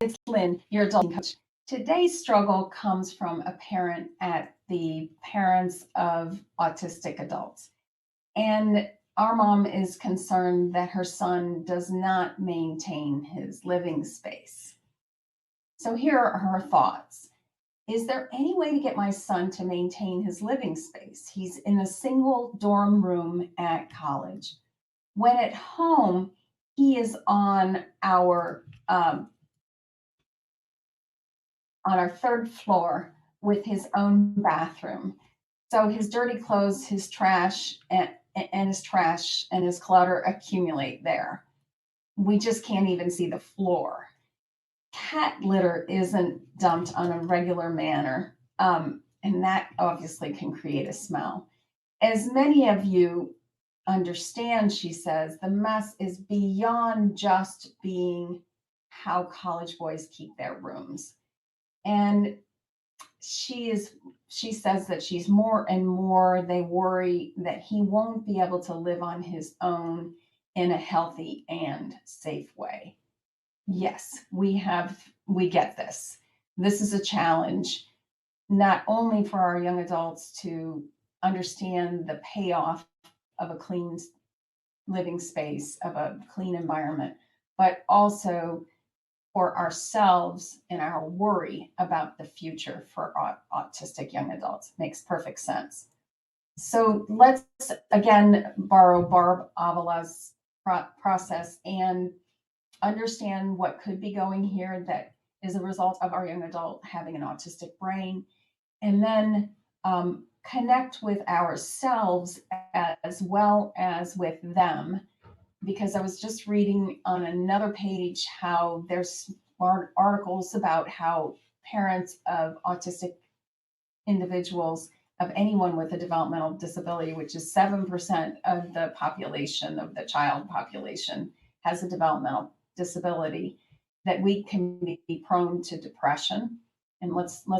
it's Lynn, your adult coach. Today's struggle comes from a parent at the parents of autistic adults. And our mom is concerned that her son does not maintain his living space. So here are her thoughts. Is there any way to get my son to maintain his living space? He's in a single dorm room at college. When at home, he is on our third floor with his own bathroom. So his dirty clothes, his trash, and his clutter accumulate there. We just can't even see the floor. Cat litter isn't dumped on a regular manner, and that obviously can create a smell. As many of you understand, she says, the mess is beyond just being how college boys keep their rooms. And she says that she's more and more, they worry that he won't be able to live on his own in a healthy and safe way. Yes, we get this. This is a challenge, not only for our young adults to understand the payoff of a clean living space, of a clean environment, but also for ourselves and our worry about the future for autistic young adults. Makes perfect sense. So let's again borrow Barb Avala's process and understand what could be going here that is a result of our young adult having an autistic brain, and then connect with ourselves as well as with them. Because I was just reading on another page how there's articles about how parents of autistic individuals, of anyone with a developmental disability, which is 7% of the population, of the child population, has a developmental disability, that we can be prone to depression. And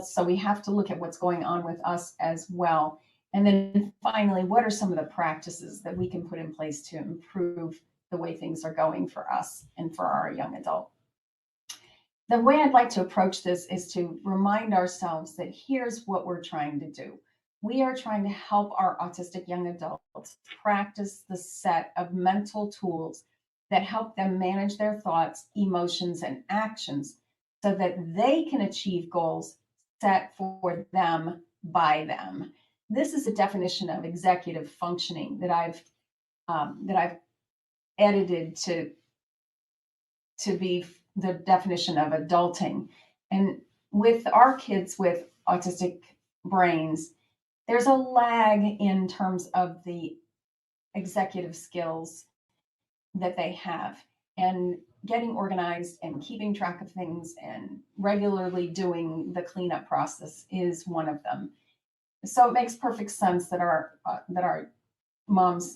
so we have to look at what's going on with us as well. And then finally, what are some of the practices that we can put in place to improve the way things are going for us and for our young adult? The way I'd like to approach this is to remind ourselves that here's what we're trying to do. We are trying to help our autistic young adults practice the set of mental tools that help them manage their thoughts, emotions, and actions so that they can achieve goals set for them by them. This is a definition of executive functioning that I've edited to be the definition of adulting. And with our kids with autistic brains, there's a lag in terms of the executive skills that they have, and getting organized and keeping track of things and regularly doing the cleanup process is one of them. So it makes perfect sense that our mom's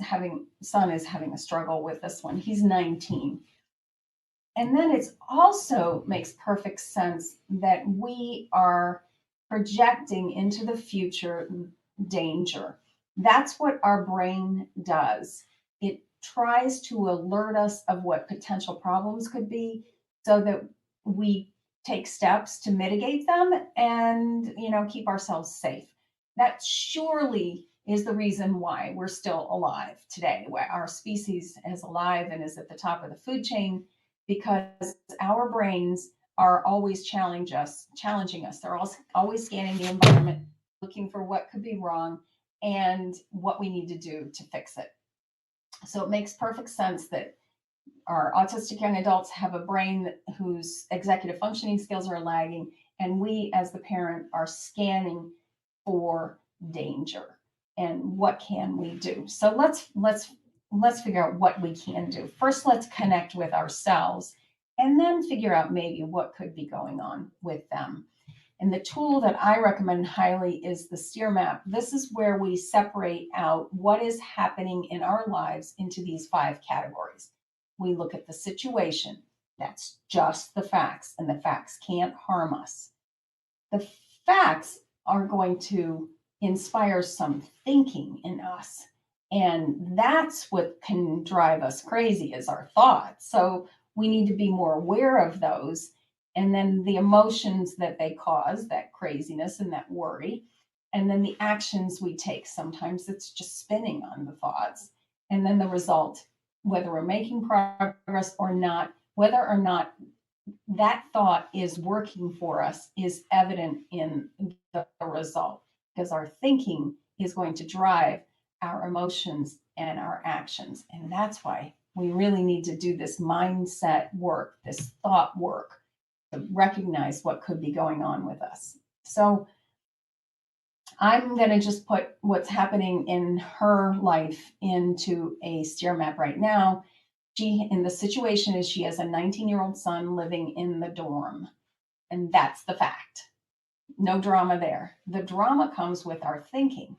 son is having a struggle with this one. He's 19. And then it also makes perfect sense that we are projecting into the future danger. That's what our brain does. It tries to alert us of what potential problems could be so that we take steps to mitigate them and, keep ourselves safe. That surely is the reason why we're still alive today, why our species is alive and is at the top of the food chain, because our brains are always challenging us. They're always scanning the environment, looking for what could be wrong and what we need to do to fix it. So it makes perfect sense that our autistic young adults have a brain whose executive functioning skills are lagging, and we as the parent are scanning for danger. And what can we do? So let's figure out what we can do. First, let's connect with ourselves and then figure out maybe what could be going on with them. And the tool that I recommend highly is the STEER map. This is where we separate out what is happening in our lives into these 5 categories. We look at the situation. That's just the facts, and the facts can't harm us. The facts are going to inspire some thinking in us. And that's what can drive us crazy, is our thoughts. So we need to be more aware of those and then the emotions that they cause, that craziness and that worry, and then the actions we take. Sometimes it's just spinning on the thoughts, and then the result, whether we're making progress or not, whether or not that thought is working for us is evident in the result, because our thinking is going to drive our emotions and our actions. And that's why we really need to do this mindset work, this thought work, to recognize what could be going on with us. So I'm going to just put what's happening in her life into a steer map right now. She, in the situation, is she has a 19-year-old son living in the dorm, and that's the fact. No drama there. The drama comes with our thinking.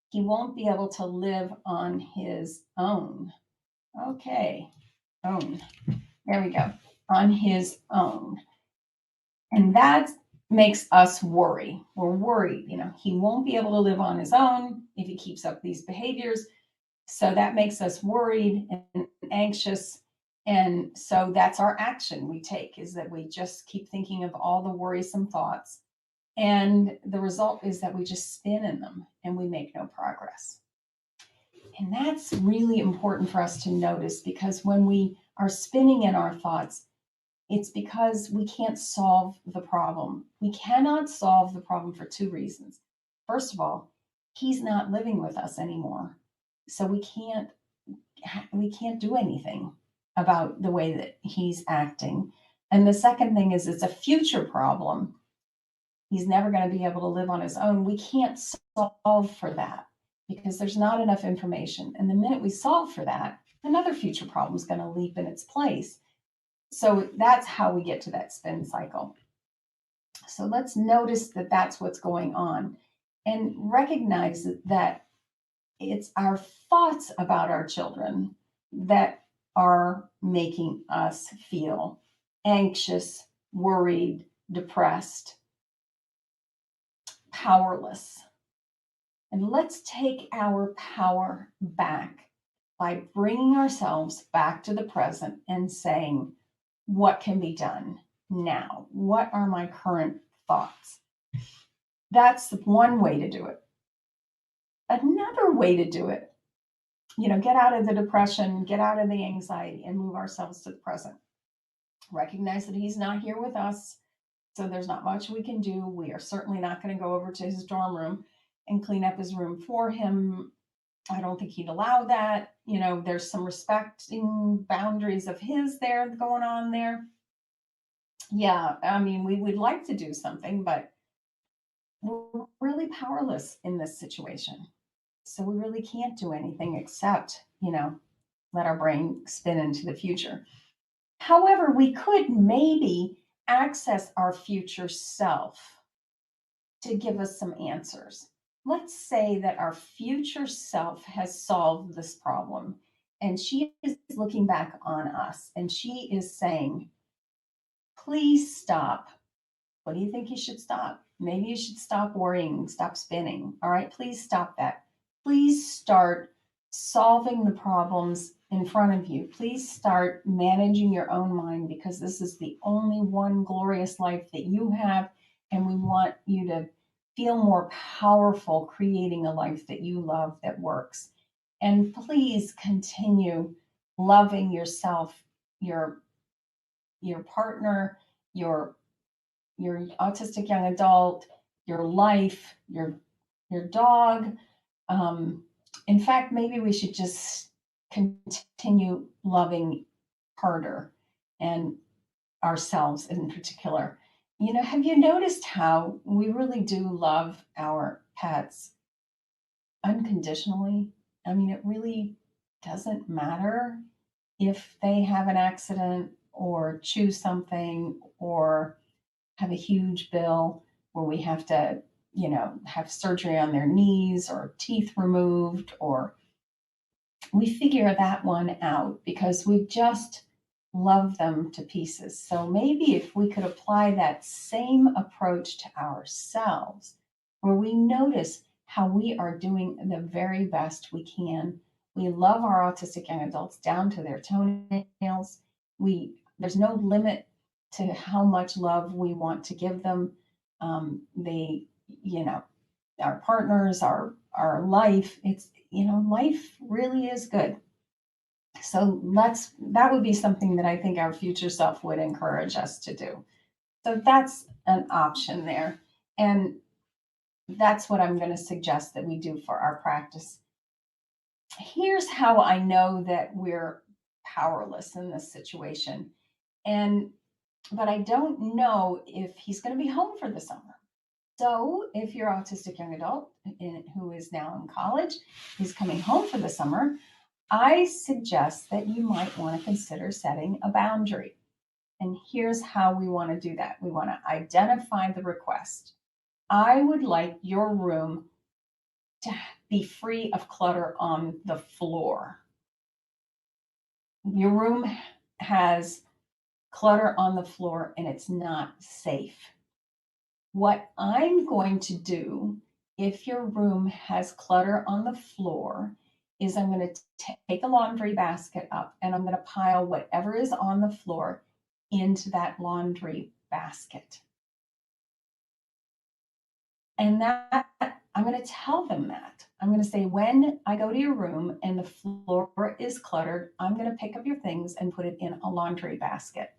He won't be able to live on his own. Okay, own. There we go. On his own. And that makes us worry. We're worried, he won't be able to live on his own if he keeps up these behaviors. So that makes us worried and anxious. And so that's our action we take, is that we just keep thinking of all the worrisome thoughts. And the result is that we just spin in them and we make no progress. And that's really important for us to notice, because when we are spinning in our thoughts, it's because we can't solve the problem. We cannot solve the problem for two reasons. First of all, he's not living with us anymore. So we can't do anything about the way that he's acting. And the second thing is, it's a future problem. He's never going to be able to live on his own. We can't solve for that because there's not enough information. And the minute we solve for that, another future problem is going to leap in its place. So that's how we get to that spin cycle. So let's notice that that's what's going on, and recognize that it's our thoughts about our children that are making us feel anxious, worried, depressed, powerless. And let's take our power back by bringing ourselves back to the present and saying, what can be done now? What are my current thoughts? That's one way to do it. Another way to do it, get out of the depression, get out of the anxiety, and move ourselves to the present. Recognize that he's not here with us, so there's not much we can do. We are certainly not going to go over to his dorm room and clean up his room for him. I don't think he'd allow that. There's some respecting boundaries of his there going on there. Yeah, we would like to do something, but we're really powerless in this situation. So we really can't do anything except, let our brain spin into the future. However, we could maybe access our future self to give us some answers. Let's say that our future self has solved this problem, and she is looking back on us and she is saying, please stop. What do you think you should stop? Maybe you should stop worrying, stop spinning. All right, please stop that. Please start solving the problems in front of you. Please start managing your own mind, because this is the only one glorious life that you have. And we want you to feel more powerful creating a life that you love, that works. And please continue loving yourself, your partner, your autistic young adult, your life, your dog. In fact, maybe we should just continue loving harder, and ourselves in particular. Have you noticed how we really do love our pets unconditionally? It really doesn't matter if they have an accident or chew something or have a huge bill where we have to, have surgery on their knees or teeth removed, or we figure that one out because we just love them to pieces. So maybe if we could apply that same approach to ourselves, where we notice how we are doing the very best we can. We love our autistic young adults down to their toenails. There's no limit to how much love we want to give them. They, you know, our partners, our life. It's, life really is good. So that would be something that I think our future self would encourage us to do. So that's an option there. And that's what I'm going to suggest that we do for our practice. Here's how I know that we're powerless in this situation. But I don't know if he's going to be home for the summer. So if your autistic young adult who is now in college is coming home for the summer, I suggest that you might want to consider setting a boundary. And here's how we want to do that. We want to identify the request. I would like your room to be free of clutter on the floor. Your room has clutter on the floor and it's not safe. What I'm going to do if your room has clutter on the floor is I'm going to take a laundry basket up and I'm going to pile whatever is on the floor into that laundry basket. And that I'm going to tell them that. I'm going to say, when I go to your room and the floor is cluttered, I'm going to pick up your things and put it in a laundry basket.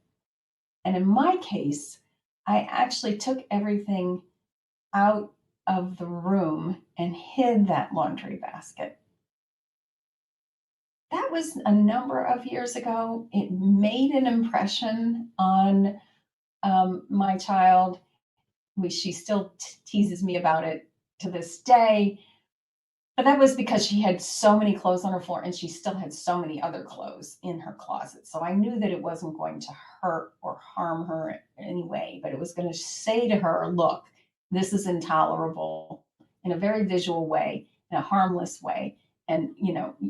And in my case, I actually took everything out of the room and hid that laundry basket. That was a number of years ago. It made an impression on my child. She still teases me about it to this day. But that was because she had so many clothes on her floor and she still had so many other clothes in her closet. So I knew that it wasn't going to hurt or harm her in any way, but it was going to say to her, look, this is intolerable, in a very visual way, in a harmless way. And,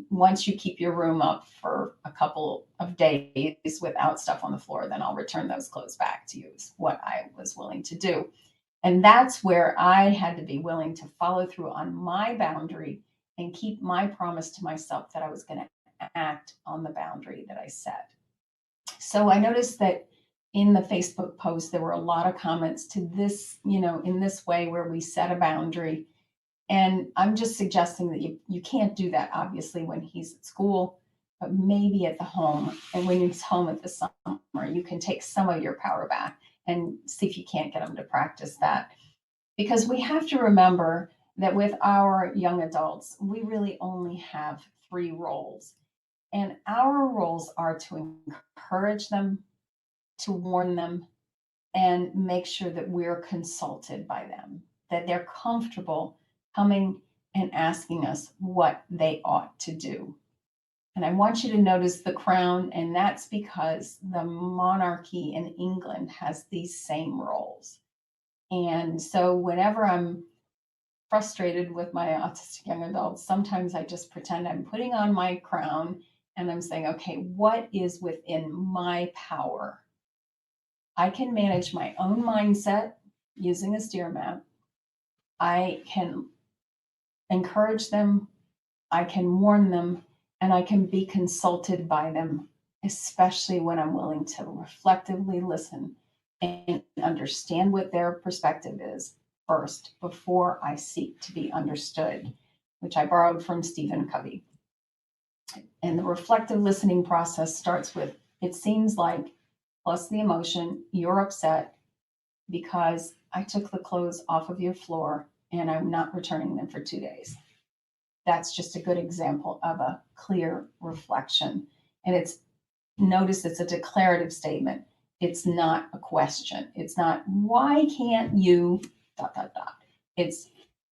once you keep your room up for a couple of days without stuff on the floor, then I'll return those clothes back to you, is what I was willing to do. And that's where I had to be willing to follow through on my boundary and keep my promise to myself that I was going to act on the boundary that I set. So I noticed that in the Facebook post, there were a lot of comments to this, in this way where we set a boundary. And I'm just suggesting that you can't do that, obviously, when he's at school, but maybe at the home. And when he's home at the summer, you can take some of your power back and see if you can't get them to practice that. Because we have to remember that with our young adults, we really only have 3 roles. And our roles are to encourage them, to warn them, and make sure that we're consulted by them, that they're comfortable coming and asking us what they ought to do. And I want you to notice the crown, and that's because the monarchy in England has these same roles. And so whenever I'm frustrated with my autistic young adults, sometimes I just pretend I'm putting on my crown and I'm saying, okay, what is within my power? I can manage my own mindset using a steer map. I can encourage them, I can warn them, and I can be consulted by them, especially when I'm willing to reflectively listen and understand what their perspective is first before I seek to be understood, which I borrowed from Stephen Covey. And the reflective listening process starts with, it seems like, plus the emotion, you're upset because I took the clothes off of your floor and I'm not returning them for 2 days. That's just a good example of a clear reflection. And notice it's a declarative statement. It's not a question. It's not, why can't you, ... It's,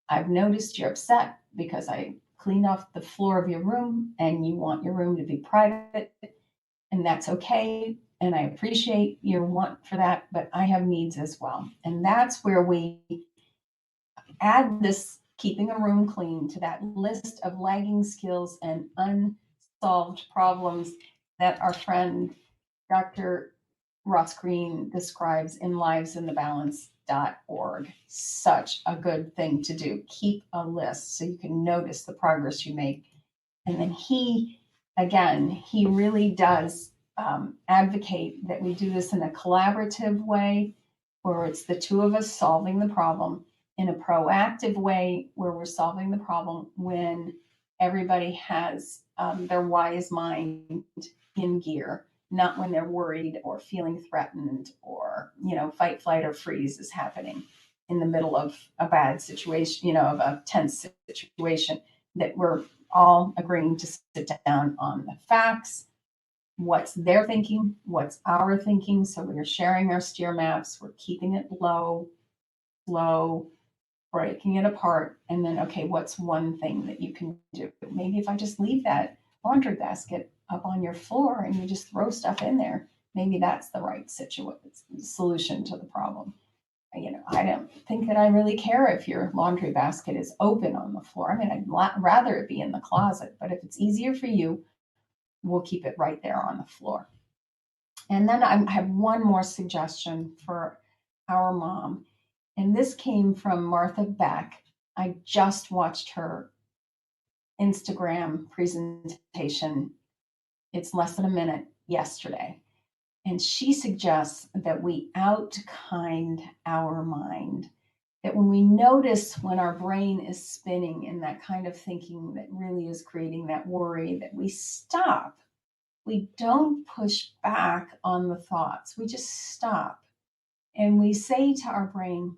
I've noticed you're upset because I cleaned off the floor of your room and you want your room to be private, and that's okay. And I appreciate your want for that, but I have needs as well. And that's where we add this keeping a room clean to that list of lagging skills and unsolved problems that our friend Dr. Ross Green describes in livesinthebalance.org. Such a good thing to do. Keep a list so you can notice the progress you make. And then he really does advocate that we do this in a collaborative way, where it's the two of us solving the problem, in a proactive way, where we're solving the problem when everybody has their wise mind in gear, not when they're worried or feeling threatened, or, fight, flight, or freeze is happening in the middle of a bad situation, of a tense situation, that we're all agreeing to sit down on the facts, what's their thinking, what's our thinking. So we're sharing our steer maps, we're keeping it low, breaking it apart. And then, okay, what's one thing that you can do? Maybe if I just leave that laundry basket up on your floor and you just throw stuff in there, maybe that's the right solution to the problem. I don't think that I really care if your laundry basket is open on the floor. I mean, I'd rather it be in the closet, but if it's easier for you, we'll keep it right there on the floor. And then I have one more suggestion for our mom. And this came from Martha Beck. I just watched her Instagram presentation. It's less than a minute yesterday. And she suggests that we outkind our mind. That when we notice when our brain is spinning in that kind of thinking that really is creating that worry, that we stop. We don't push back on the thoughts. We just stop. And we say to our brain,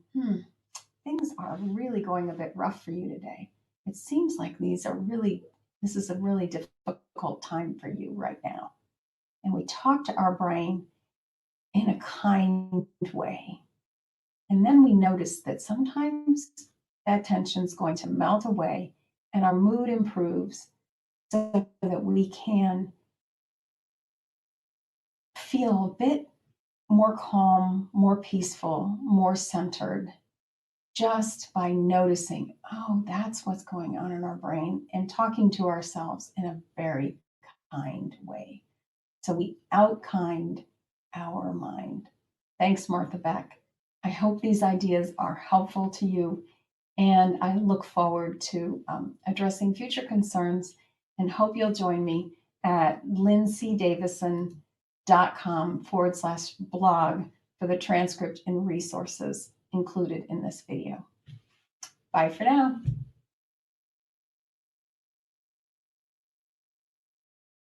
things are really going a bit rough for you today. It seems like this is a really difficult time for you right now. And we talk to our brain in a kind way. And then we notice that sometimes that tension is going to melt away and our mood improves, so that we can feel a bit more calm, more peaceful, more centered, just by noticing, oh, that's what's going on in our brain, and talking to ourselves in a very kind way. So we outkind our mind. Thanks, Martha Beck. I hope these ideas are helpful to you, and I look forward to addressing future concerns, and hope you'll join me at lynnc.davison.com/blog for the transcript and resources included in this video. Bye for now.